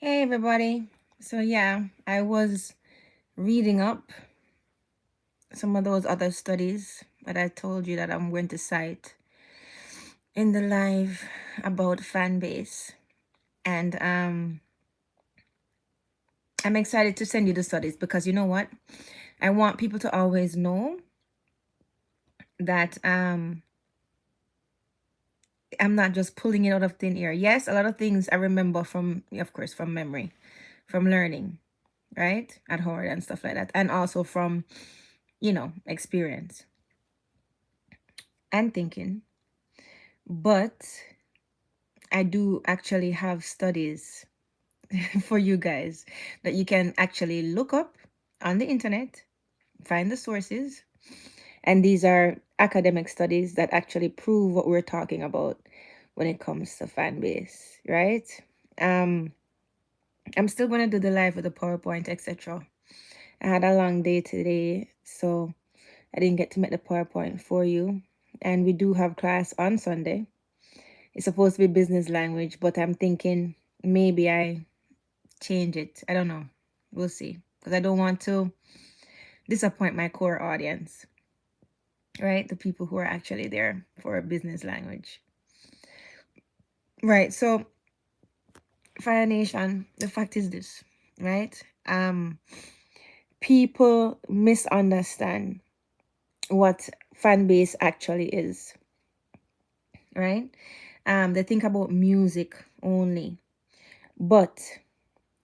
Hey everybody. So yeah, I was reading up some of those other studies that I told you that I'm going to cite in the live about fan base. And I'm excited to send you the studies because you know what? I want people to always know that I'm not just pulling it out of thin air. Yes, a lot of things I remember from, of course, from memory, from learning, right? At Howard and stuff like that. And also from, experience and thinking. But I do actually have studies for you guys that you can actually look up on the internet, find the sources, and these are academic studies that actually prove what we're talking about when it comes to fan base, right? Um, I'm still gonna do the live with the PowerPoint, etc. I had a long day today, so I didn't get to make the PowerPoint for you. And we do have class on Sunday. It's supposed to be business language, but I'm thinking maybe I change it. I don't know. We'll see. Because I don't want to disappoint my core audience, right? The people who are actually there for a business language. Right. So, Fire Nation, the fact is this, right? People misunderstand what fan base actually is, right? They think about music only, but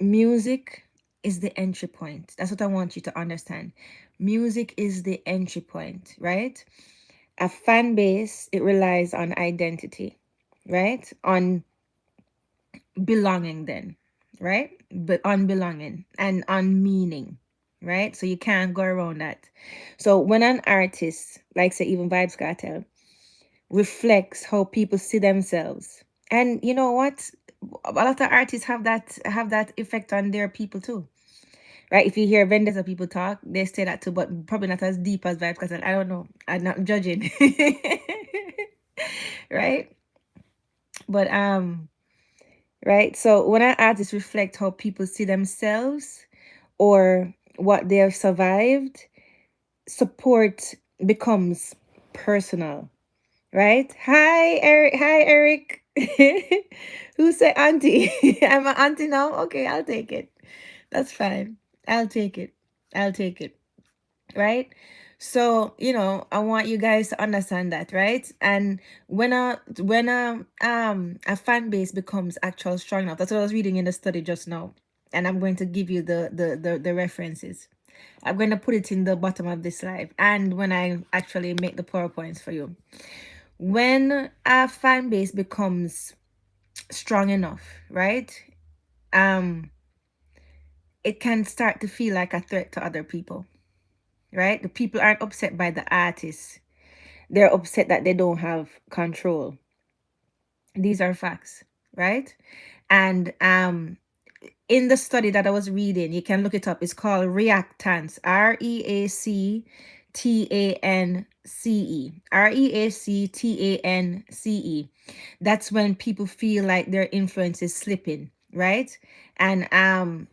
music is the entry point. That's what I want you to understand. Music is the entry point, right? A fan base, it relies on identity, right? On belonging then, right? But on belonging and on meaning, right? So you can't go around that. So when an artist, like say even Vibes Cartel, reflects how people see themselves, and you know what? A lot of artists have that effect on their people too, right? If you hear vendors or people talk, they say that too, but probably not as deep as Vibes because I don't know. I'm not judging. Right? But right. So when an artist reflect how people see themselves or what they have survived, support becomes personal. Right? Hi Eric. Hi Eric. Who said auntie? I'm an auntie now. Okay, I'll take it. That's fine. I'll take it. I'll take it. Right? So I want you guys to understand that, right? And when a fan base becomes actual strong enough, that's what I was reading in the study just now, and I'm going to give you the references. I'm going to put it in the bottom of this live and when I actually make the PowerPoints for you. When a fan base becomes strong enough, right? um it can start to feel like a threat to other people, right? The people aren't upset by the artist. They're upset that they don't have control. These are facts, right? And in the study that I was reading, you can look it up. It's called reactance. reactance. That's when people feel like their influence is slipping, right? And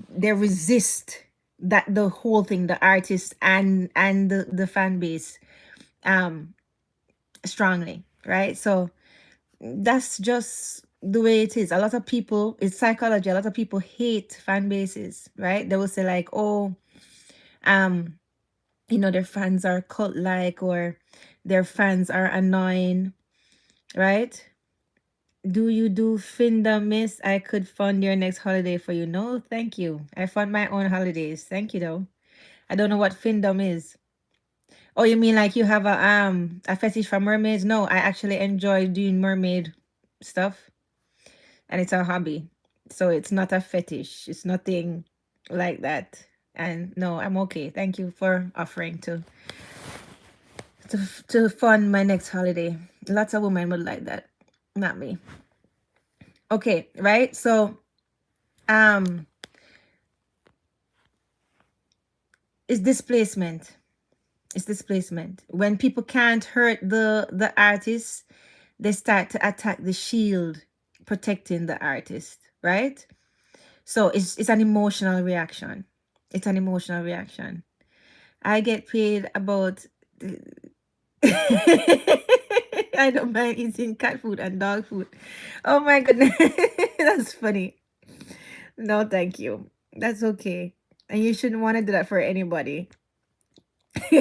they resist that the whole thing, the artist and the fan base strongly, right? So that's just the way it is. A lot of people, it's psychology, a lot of people hate fan bases, right? They will say like, oh, um their fans are cult like, or their fans are annoying, right? Do you do Finda, miss? I could fund your next holiday for you. No, thank you. I fund my own holidays. Thank you though. I don't know what Findom is. Oh, you mean like you have a fetish for mermaids? No, I actually enjoy doing mermaid stuff, and it's a hobby. So it's not a fetish. It's nothing like that. And no, I'm okay. Thank you for offering to fund my next holiday. Lots of women would like that. Not me. Okay, right? So um it's displacement. It's displacement. When people can't hurt the artist, they start to attack the shield protecting the artist, right? So it's an emotional reaction. It's an emotional reaction. I get paid about I don't mind eating cat food and dog food. Oh my goodness. That's funny. No, thank you. That's okay. And you shouldn't want to do that for anybody. You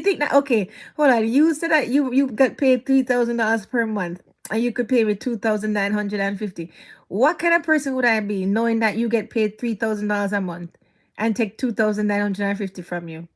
think that okay, hold on. You said that you got paid $3,000 per month and you could pay me 2,950. What kind of person would I be knowing that you get paid $3,000 a month and take 2,950 from you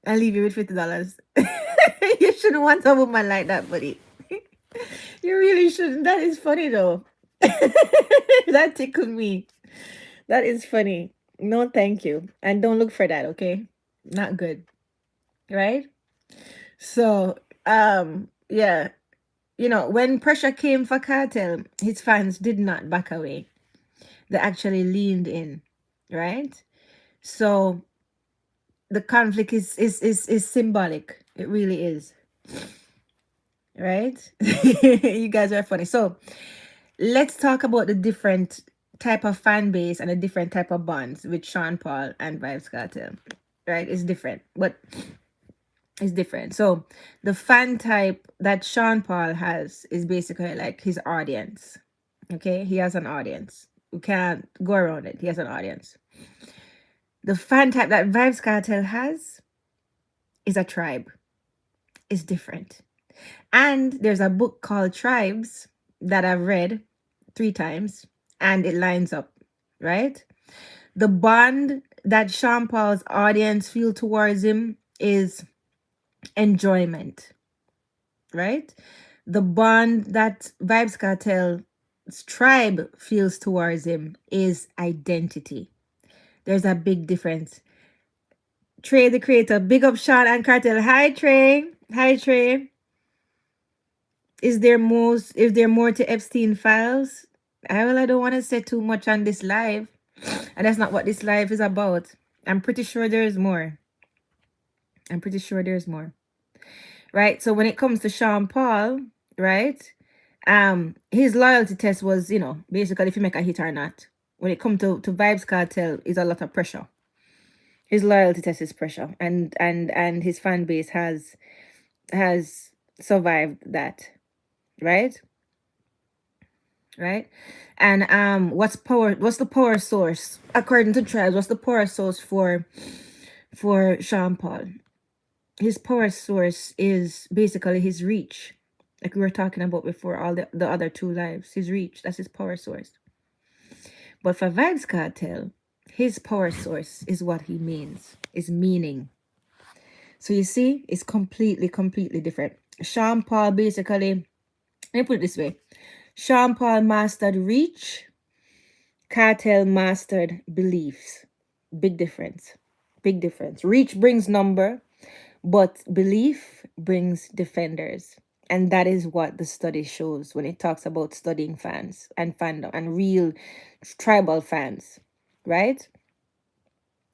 and leave you with $50? You shouldn't want a woman like that, buddy. You really shouldn't. That is funny though. That tickled me. That is funny. No, thank you. And don't look for that, okay? Not good. Right? So, yeah. When pressure came for Cartel, his fans did not back away. They actually leaned in, right? So the conflict is symbolic. It really is. Right? You guys are funny. So let's talk about the different type of fan base and the different type of bonds with Sean Paul and Vybz Cartel. Right? It's different, but it's different. So the fan type that Sean Paul has is basically like his audience. Okay, he has an audience. You can't go around it. He has an audience. The fan type that Vybz Cartel has is a tribe. It's different. And there's a book called Tribes that I've read 3 times, and it lines up, right? The bond that Sean Paul's audience feel towards him is enjoyment, right? The bond that Vybz Cartel's tribe feels towards him is identity. There's a big difference. Trey the creator, big up Sean and Cartel. Hi Trey. Hi Trey. Is there more to Epstein files? I don't want to say too much on this live. And that's not what this live is about. I'm pretty sure there's more. I'm pretty sure there's more. Right? So when it comes to Sean Paul, right? His loyalty test was, basically if you make a hit or not. When it comes to Vybz Cartel, is a lot of pressure. His loyalty test is pressure. And his fan base has survived that. Right? Right? And what's the power source? According to Tribes, what's the power source for Sean Paul? His power source is basically his reach. Like we were talking about before, all the other 2 lives. His reach, that's his power source. But for Vybz Cartel, his power source is what he means, is meaning. So you see, it's completely different. Sean Paul basically, let me put it this way. Sean Paul mastered reach, Cartel mastered beliefs. Big difference. Big difference. Reach brings number, but belief brings defenders. And that is what the study shows when it talks about studying fans and fandom and real tribal fans, right?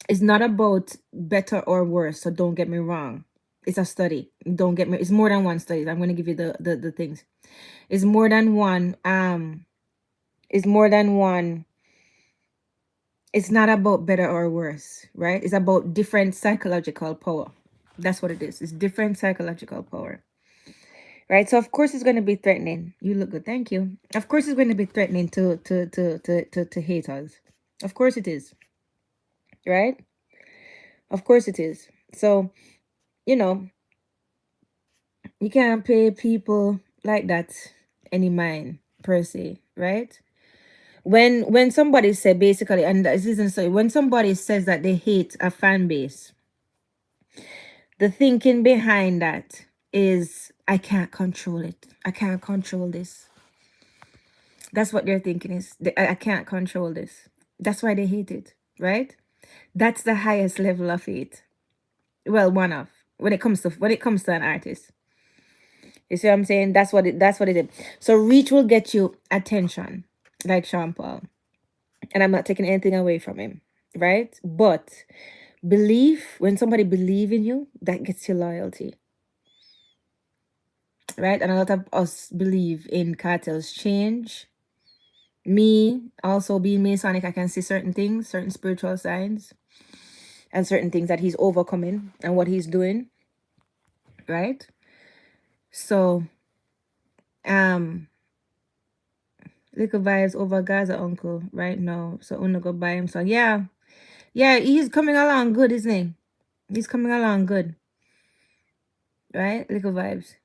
It's not about better or worse, so don't get me wrong. It's a study. Don't get me. It's more than one study. I'm going to give you the things. It's more than one. It's more than one. It's not about better or worse, right? It's about different psychological power. That's what it is. It's different psychological power. Right? So of course it's going to be threatening. You look good, thank you. Of course it's going to be threatening to haters. Of course it is. Right? Of course it is. So, you can't pay people like that any mind per se, right? When somebody said basically, and this isn't so, when somebody says that they hate a fan base, the thinking behind that is, I can't control it. I can't control this. That's what they're thinking is, I can't control this. That's why they hate it, right? That's the highest level of hate. Well, one of when it comes to an artist. You see what I'm saying? That's what it is. So reach will get you attention, like Sean Paul. And I'm not taking anything away from him, right? But belief, when somebody believes in you, that gets you loyalty. Right? And a lot of us believe in Cartel's change, Me also being Masonic, I can see certain things, certain spiritual signs, and certain things that he's overcoming and what he's doing, right? So, little vibes over Gaza uncle right now. So Una go buy him. So yeah. Yeah, he's coming along good, isn't he? He's coming along good. Right? Little vibes.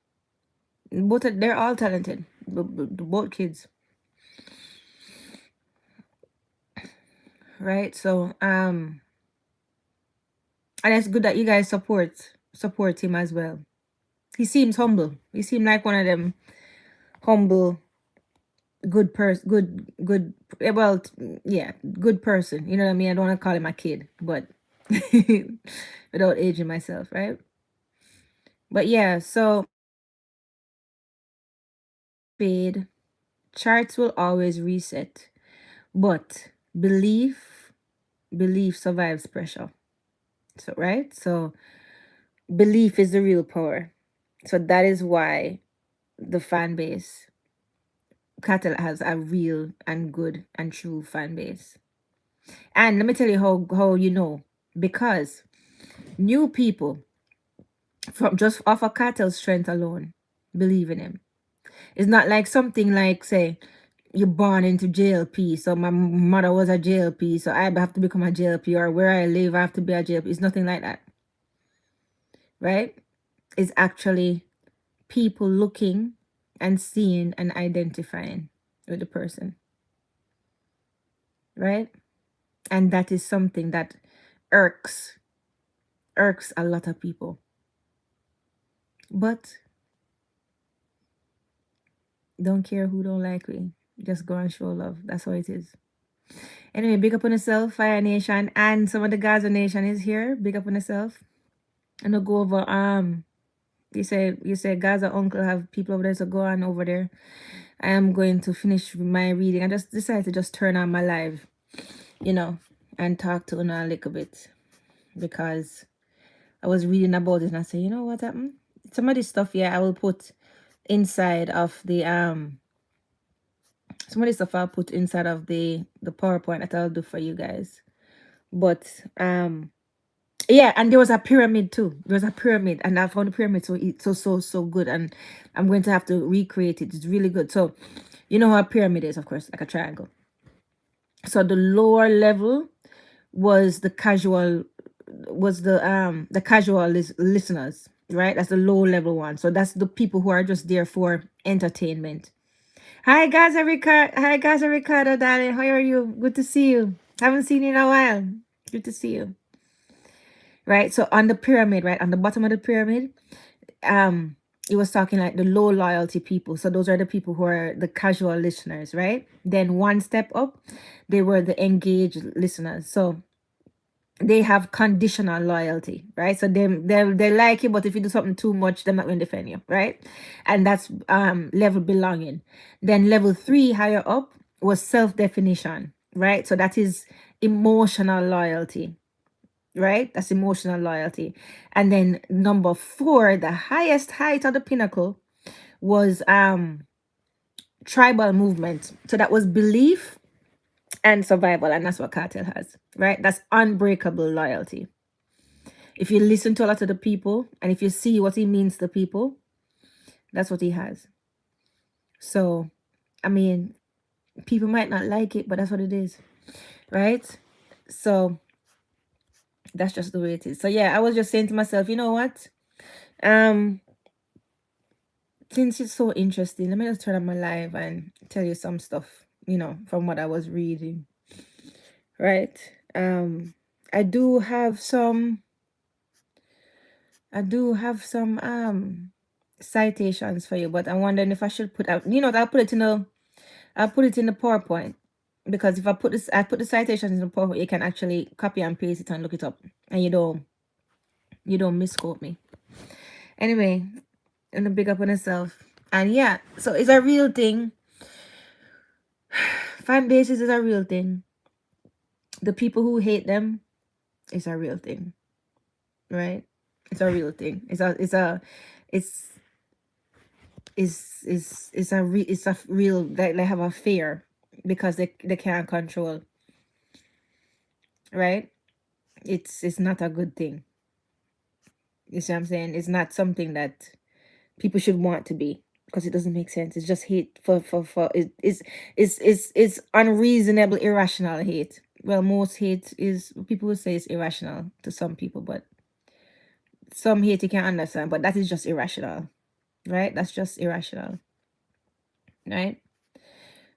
They're all talented. Both kids. Right? So and it's good that you guys support him as well. He seems humble. He seems like one of them humble, good person, good well, yeah, good person. You know what I mean? I don't want to call him a kid, but without aging myself, right? But yeah, so paid charts will always reset, but belief survives pressure. So right? So belief is the real power. So that is why the fan base, Cattle has a real and good and true fan base. And let me tell you how you know. Because new people from just off of Cartel's strength alone believe in him. It's not like something like, say, you're born into JLP, so my mother was a JLP, so I have to become a JLP, or where I live, I have to be a JLP. It's nothing like that, right? It's actually people looking and seeing and identifying with the person, right? And that is something that irks a lot of people. But don't care who don't like me. Just go and show love. That's how it is. Anyway, big up on yourself, Fire Nation, and some of the Gaza Nation is here. Big up on yourself. And I'll go over you say Gaza uncle have people over there, so go on over there. I am going to finish my reading. I just decided to just turn on my live, and talk to Una a little bit, because I was reading about it and I said, you know what happened? Some of this stuff, yeah, I will put inside of the some of this stuff I'll put inside of the PowerPoint that I'll do for you guys. But yeah, and there was a pyramid too. There was a pyramid, and I found the pyramid so good, and I'm going to have to recreate it. It's really good. So you know how a pyramid is, of course, like a triangle. So the lower level was the casual listeners, right? That's the low level one. So that's the people who are just there for entertainment. Hi guys, Ricardo, darling. How are you? Good to see you. Haven't seen you in a while. Good to see you. Right? So on the pyramid, right? On the bottom of the pyramid, it was talking like the low loyalty people. So those are the people who are the casual listeners, right? Then one step up, they were the engaged listeners. So they have conditional loyalty, right? So they like you, but if you do something too much, they're not going to defend you, right? And that's level belonging. Then level 3 higher up was self-definition, right? So that is emotional loyalty, right? That's emotional loyalty. And then number 4, the highest height of the pinnacle, was tribal movement. So that was belief and survival, and that's what Cartel has, right? That's unbreakable loyalty. If you listen to a lot of the people and if you see what he means to people, that's what he has. So, I mean, people might not like it, but that's what it is, right? So that's just the way it is. So yeah, I was just saying to myself, you know what? Since it's so interesting, let me just turn on my live and tell you some stuff, from what I was reading. Right? I do have some citations for you, but I'm wondering if I should put out, I'll put it in the PowerPoint, because if I put the citations in the PowerPoint, you can actually copy and paste it and look it up, and you don't misquote me. Anyway, I'm gonna big up on yourself. And yeah, so it's a real thing. Fan bases is a real thing. The people who hate them, it's a real thing, right? It's a real thing. It's a real, they have a fear. because they can't control, right? It's not a good thing. You see what I'm saying? It's not something that people should want to be, because it doesn't make sense. It's just hate for it's unreasonable, irrational hate. Well, most hate is, people will say it's irrational to some people, but some hate you can't understand, but that is just irrational, right? That's just irrational, right?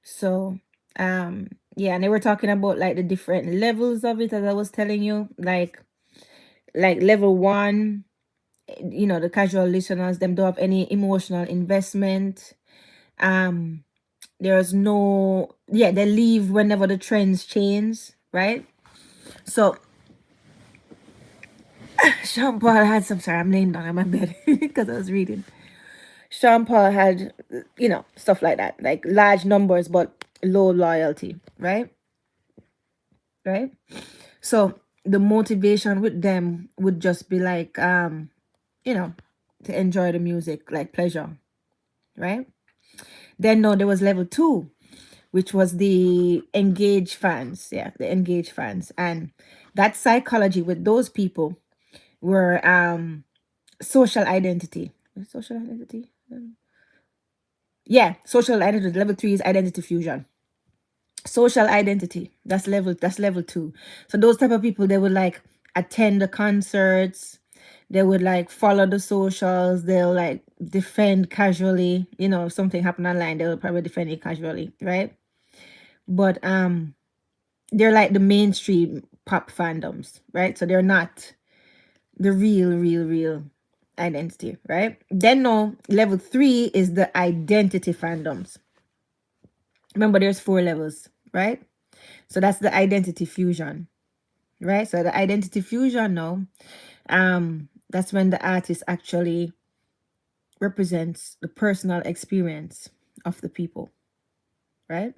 So yeah, and they were talking about like the different levels of it, as I was telling you, like level one, the casual listeners, them don't have any emotional investment. There's no, yeah, they leave whenever the trends change, right? So Sean Paul had some, sorry, I'm laying down on my bed because I was reading. Sean Paul had, stuff like that, like large numbers but low loyalty, right? Right? So the motivation with them would just be like, you know, to enjoy the music, like pleasure, right? Then no, there was level two, which was the engaged fans. Yeah, the engaged fans. And that psychology with those people were social identity. Social identity? Yeah, social identity. Level three is identity fusion. Social identity. That's level two. So those type of people, they would like attend the concerts, they would like follow the socials, they'll like defend casually. If something happened online, they will probably defend it casually, right? But they're like the mainstream pop fandoms, right? So they're not the real identity, right? Then no, level three is the identity fandoms. Remember, there's 4 levels, right? So that's the identity fusion, right? So the identity fusion now, that's when the artist actually represents the personal experience of the people, right?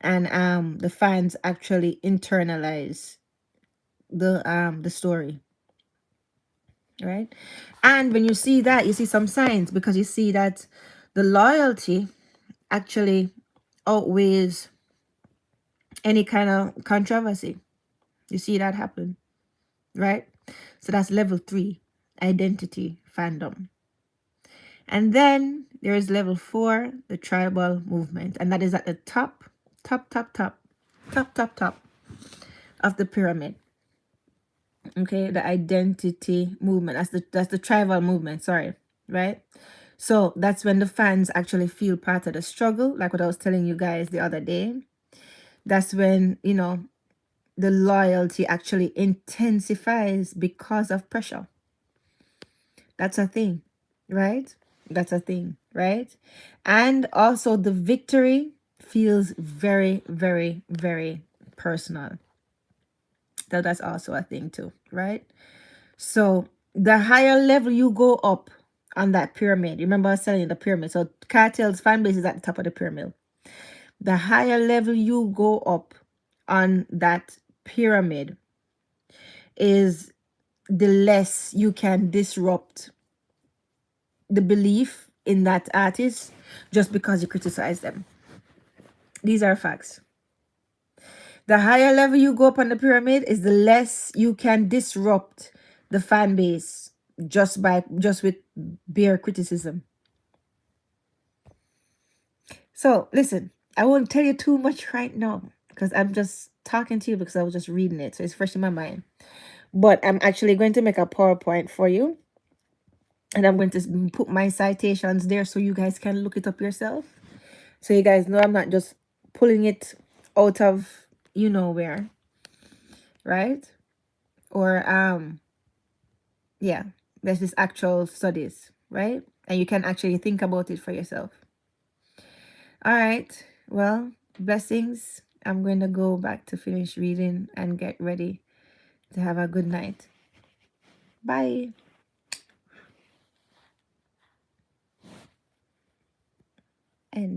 And the fans actually internalize the story, right? And when you see that, you see some signs, because you see that the loyalty actually outweighs any kind of controversy. You see that happen, right? So that's level three, identity fandom. And then there is level four, the tribal movement, and that is at the top of the pyramid. Okay, the identity movement. That's the tribal movement. Sorry, right? So that's when the fans actually feel part of the struggle, like what I was telling you guys the other day. That's when the loyalty actually intensifies because of pressure. That's a thing, right? That's a thing, right? And also the victory feels very, very, very personal. That's also a thing too, right? So the higher level you go up on that pyramid, remember I was telling you the pyramid. So Cartel's fan base is at the top of the pyramid. The higher level you go up on that pyramid is the less you can disrupt the belief in that artist just because you criticize them. These are facts. The higher level you go up on the pyramid is the less you can disrupt the fan base just with bare criticism. So listen, I won't tell you too much right now because I'm just talking to you because I was just reading it, so it's fresh in my mind. But I'm actually going to make a PowerPoint for you, and I'm going to put my citations there so you guys can look it up yourself. So you guys know I'm not just pulling it out of where, right? Or yeah, there's this actual studies, right? And you can actually think about it for yourself. All right. Well, blessings. I'm going to go back to finish reading and get ready to have a good night. Bye.